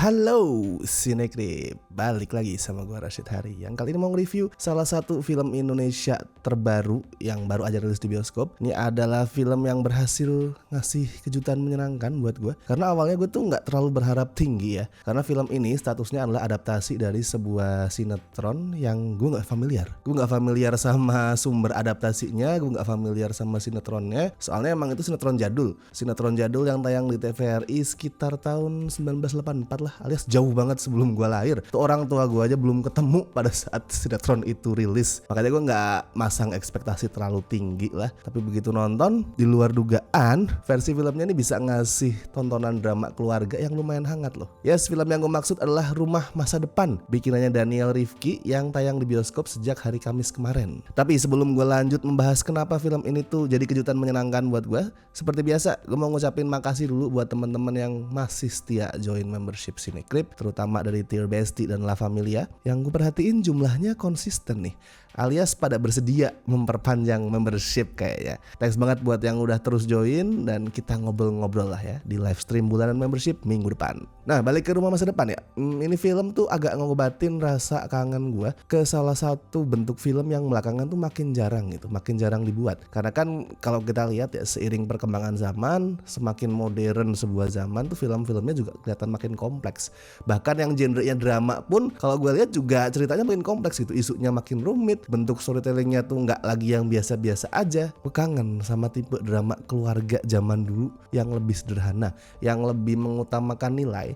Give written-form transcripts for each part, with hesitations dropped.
Halo Cinecrip, balik lagi sama gue Rashid Hari. Yang kali ini mau nge-review salah satu film Indonesia terbaru yang baru aja rilis di bioskop. Ini adalah film yang berhasil ngasih kejutan menyenangkan buat gue, karena awalnya gue tuh gak terlalu berharap tinggi ya, karena film ini statusnya adalah adaptasi dari sebuah sinetron yang gue gak familiar. Gue gak familiar sama sumber adaptasinya, gue gak familiar sama sinetronnya. Soalnya emang itu sinetron jadul yang tayang di TVRI sekitar tahun 1984 lah, alias jauh banget sebelum gue lahir. Tuh orang tua gue aja belum ketemu pada saat sinetron itu rilis. Makanya gue gak masang ekspektasi terlalu tinggi lah. Tapi begitu nonton, di luar dugaan versi filmnya ini bisa ngasih tontonan drama keluarga yang lumayan hangat loh. Yes, film yang gue maksud adalah Rumah Masa Depan, bikinannya Daniel Rifki yang tayang di bioskop sejak hari Kamis kemarin. Tapi sebelum gue lanjut membahas kenapa film ini tuh jadi kejutan menyenangkan buat gue, seperti biasa gue mau ngucapin makasih dulu buat teman-teman yang masih setia join membership Cinecrip, terutama dari Tier Bestie dan La Familia, yang gue perhatiin jumlahnya konsisten nih, alias pada bersedia memperpanjang membership kayaknya. Thanks banget buat yang udah terus join, dan kita ngobrol-ngobrol lah ya di live stream bulanan membership minggu depan. Nah, balik ke Rumah Masa Depan ya. Ini film tuh agak ngobatin rasa kangen gue ke salah satu bentuk film yang belakangan tuh makin jarang dibuat. Karena kan kalau kita lihat ya, seiring perkembangan zaman, semakin modern sebuah zaman tuh film-filmnya juga kelihatan makin kompleks. Bahkan yang genrenya drama pun kalau gue lihat juga ceritanya makin kompleks gitu, isunya makin rumit, bentuk storytellingnya tuh nggak lagi yang biasa-biasa aja. Gue kangen sama tipe drama keluarga zaman dulu yang lebih sederhana, yang lebih mengutamakan nilai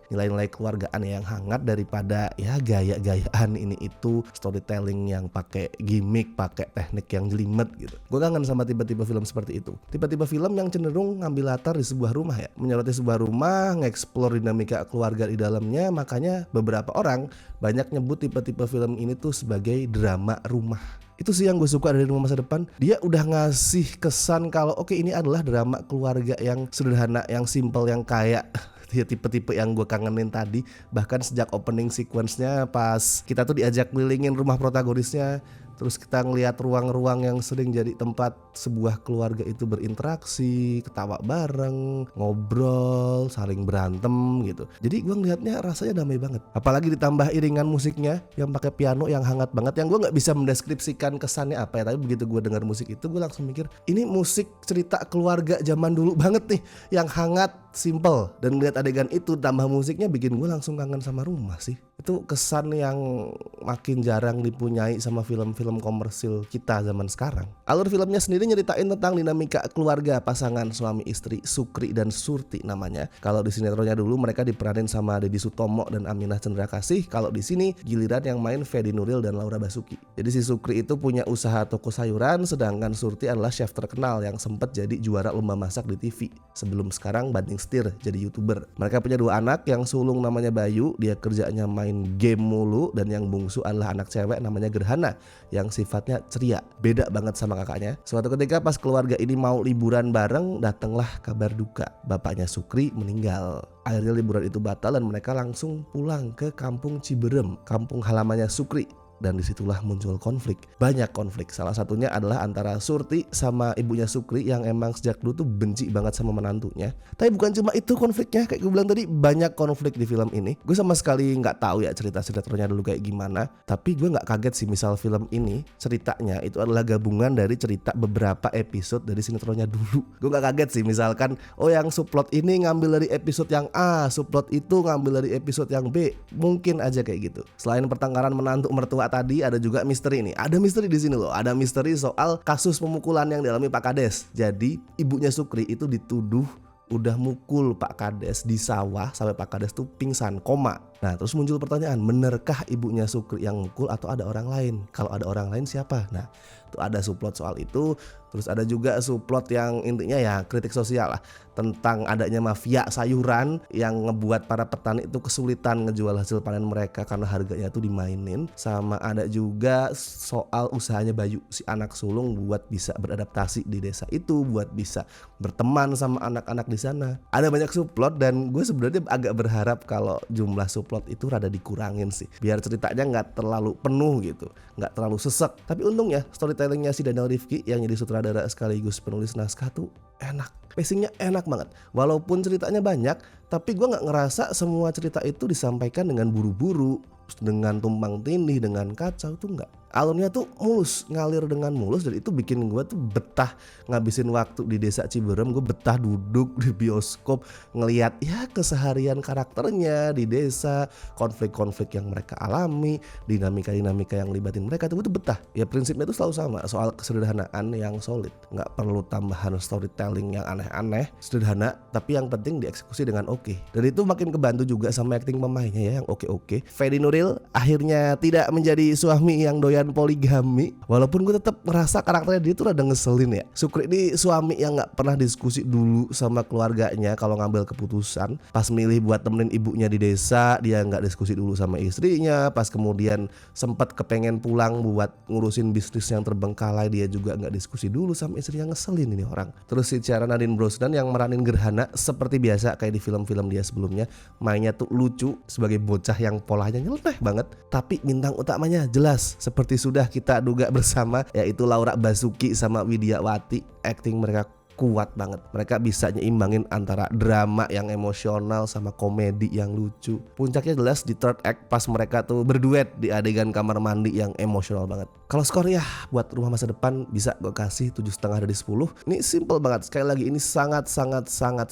keluargaan yang hangat daripada ya gaya-gayaan ini itu, storytelling yang pakai gimmick, pakai teknik yang jelimet gitu. Gue kangen sama tipe-tipe film seperti itu. Tipe-tipe film yang cenderung ngambil latar di sebuah rumah ya, menyoroti sebuah rumah, nge-explore dinamika keluarga di dalamnya. Makanya beberapa orang banyak nyebut tipe-tipe film ini tuh sebagai drama rumah. Itu sih yang gue suka dari Rumah Masa Depan. Dia udah ngasih kesan kalau oke, ini adalah drama keluarga yang sederhana, yang simple, yang kayak ya tipe-tipe yang gue kangenin tadi. Bahkan sejak opening sequence-nya pas kita tuh diajak kelilingin rumah protagonisnya, terus kita ngelihat ruang-ruang yang sering jadi tempat sebuah keluarga itu berinteraksi, ketawa bareng, ngobrol, saling berantem gitu. Jadi gue ngelihatnya rasanya damai banget. Apalagi ditambah iringan musiknya yang pakai piano yang hangat banget, yang gue nggak bisa mendeskripsikan kesannya apa ya. Tapi begitu gue dengar musik itu, gue langsung mikir ini musik cerita keluarga zaman dulu banget nih, yang hangat, simple. Dan ngeliat adegan itu tambah musiknya bikin gue langsung kangen sama rumah sih. Itu kesan yang makin jarang dipunyai sama film-film komersil kita zaman sekarang. Alur filmnya sendiri nyeritain tentang dinamika keluarga pasangan suami istri Sukri dan Surti namanya. Kalau di sinetronnya dulu mereka diperanin sama Deddy Sutomo dan Aminah Cendrakasih. Kalau di sini giliran yang main Fedi Nuril dan Laura Basuki. Jadi si Sukri itu punya usaha toko sayuran, sedangkan Surti adalah chef terkenal yang sempat jadi juara lomba masak di TV sebelum sekarang banting setir jadi YouTuber. Mereka punya 2 anak, yang sulung namanya Bayu, dia kerjanya main game mulu, dan yang bungsu adalah anak cewek namanya Gerhana yang sifatnya ceria, beda banget sama kakaknya. Suatu ketika pas keluarga ini mau liburan bareng, datanglah kabar duka, bapaknya Sukri meninggal. Akhirnya liburan itu batal dan mereka langsung pulang ke kampung Ciberem, kampung halamannya Sukri. Dan disitulah muncul konflik, banyak konflik. Salah satunya adalah antara Surti sama ibunya Sukri yang emang sejak dulu tuh benci banget sama menantunya. Tapi bukan cuma itu konfliknya, kayak gue bilang tadi banyak konflik di film ini. Gue sama sekali nggak tahu ya cerita sinetronnya dulu kayak gimana. Tapi gue nggak kaget sih misal film ini ceritanya itu adalah gabungan dari cerita beberapa episode dari sinetronnya dulu. Gue nggak kaget sih misalkan yang subplot ini ngambil dari episode yang A, subplot itu ngambil dari episode yang B. Mungkin aja kayak gitu. Selain pertengkaran menantu mertua tadi, ada juga misteri nih. Ada misteri di sini loh. Ada misteri soal kasus pemukulan yang dialami Pak Kades. Jadi ibunya Sukri itu dituduh udah mukul Pak Kades di sawah sampai Pak Kades tuh pingsan, koma. Nah, terus muncul pertanyaan, benarkah ibunya Sukri yang mukul atau ada orang lain? Kalau ada orang lain siapa? Nah, itu ada subplot soal itu. Terus ada juga subplot yang intinya ya kritik sosial lah, tentang adanya mafia sayuran yang ngebuat para petani itu kesulitan ngejual hasil panen mereka karena harganya tuh dimainin. Sama ada juga soal usahanya Bayu, si anak sulung, buat bisa beradaptasi di desa itu, buat bisa berteman sama anak-anak di sana. Ada banyak subplot dan gue sebenarnya agak berharap kalau jumlah subplot itu rada dikurangin sih, biar ceritanya nggak terlalu penuh gitu, nggak terlalu sesek. Tapi untungnya storytelling storytellingnya si Daniel Rifki yang jadi sutradara sekaligus penulis naskah tuh enak. Pacingnya enak banget. Walaupun ceritanya banyak, tapi gue nggak ngerasa semua cerita itu disampaikan dengan buru-buru, dengan tumpang tindih, dengan kacau tuh nggak. Alurnya tuh mulus, ngalir dengan mulus, dan itu bikin gue tuh betah ngabisin waktu di desa Ciberem. Gue betah duduk di bioskop ngelihat ya keseharian karakternya di desa, konflik-konflik yang mereka alami, dinamika-dinamika yang libatin mereka tuh betah. Ya prinsipnya tuh selalu sama, soal kesederhanaan yang solid. Nggak perlu tambahan storytelling yang aneh-aneh, sederhana, tapi yang penting dieksekusi dengan oke. Dan itu makin kebantu juga sama acting pemainnya ya yang oke-oke. Fedi Nuril akhirnya tidak menjadi suami yang doyan poligami, walaupun gue tetap ngerasa karakternya dia tuh rada ngeselin ya. Sukri ini suami yang nggak pernah diskusi dulu sama keluarganya kalau ngambil keputusan. Pas milih buat temenin ibunya di desa, dia nggak diskusi dulu sama istrinya. Pas kemudian sempat kepengen pulang buat ngurusin bisnis yang terbengkalai, dia juga nggak diskusi dulu sama istrinya. Ngeselin ini orang. Terus si Ciara Nadine Brosnan yang meranin Gerhana seperti biasa kayak di film-film dia sebelumnya, mainnya tuh lucu sebagai bocah yang polanya nyeleneh banget. Tapi bintang utamanya jelas seperti sudah kita duga bersama, yaitu Laura Basuki sama Widiawati. Acting mereka kuat banget. Mereka bisa nyimbangin antara drama yang emosional sama komedi yang lucu. Puncaknya jelas di third act pas mereka tuh berduet di adegan kamar mandi yang emosional banget. Kalau skor ya buat Rumah Masa Depan bisa gue kasih 7,5 dari 10. Ini simple banget. Sekali lagi ini sangat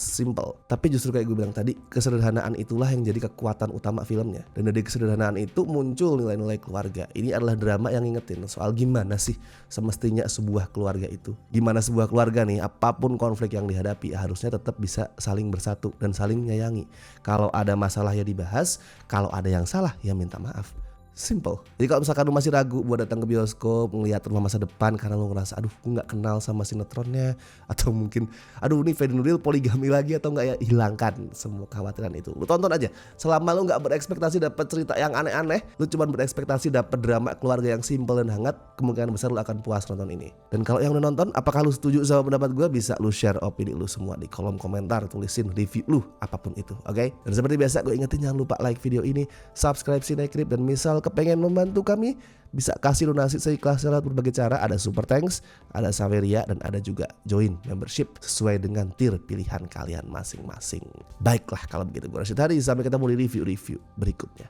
simple. Tapi justru kayak gue bilang tadi, kesederhanaan itulah yang jadi kekuatan utama filmnya. Dan dari kesederhanaan itu muncul nilai-nilai keluarga. Ini adalah drama yang ngingetin soal gimana sih semestinya sebuah keluarga itu. Gimana sebuah keluarga nih, apapun konflik yang dihadapi harusnya tetap bisa saling bersatu dan saling menyayangi. Kalau ada masalah ya dibahas, kalau ada yang salah ya minta maaf. Simple. Jadi kalau misalkan lu masih ragu buat datang ke bioskop ngelihat Rumah Masa Depan karena lu ngerasa aduh gue gak kenal sama sinetronnya, atau mungkin aduh ini Fedi Nuril poligami lagi atau enggak, ya hilangkan semua kekhawatiran itu. Lu tonton aja. Selama lu gak berekspektasi dapat cerita yang aneh-aneh, lu cuma berekspektasi dapat drama keluarga yang simple dan hangat, kemungkinan besar lu akan puas nonton ini. Dan kalau yang udah nonton, apakah lu setuju sama pendapat gue? Bisa lu share opini lu semua di kolom komentar, tulisin review lu apapun itu, oke? Dan seperti biasa gue ingetin jangan lupa like video ini, subscribe Cinecrip, dan misal kepengen membantu kami bisa kasih donasi seikhlasnya lewat berbagai cara. Ada super thanks, ada Saveria, dan ada juga join membership sesuai dengan tier pilihan kalian masing-masing. Baiklah kalau begitu, gue Rashid Hari, sampai ketemu di review berikutnya.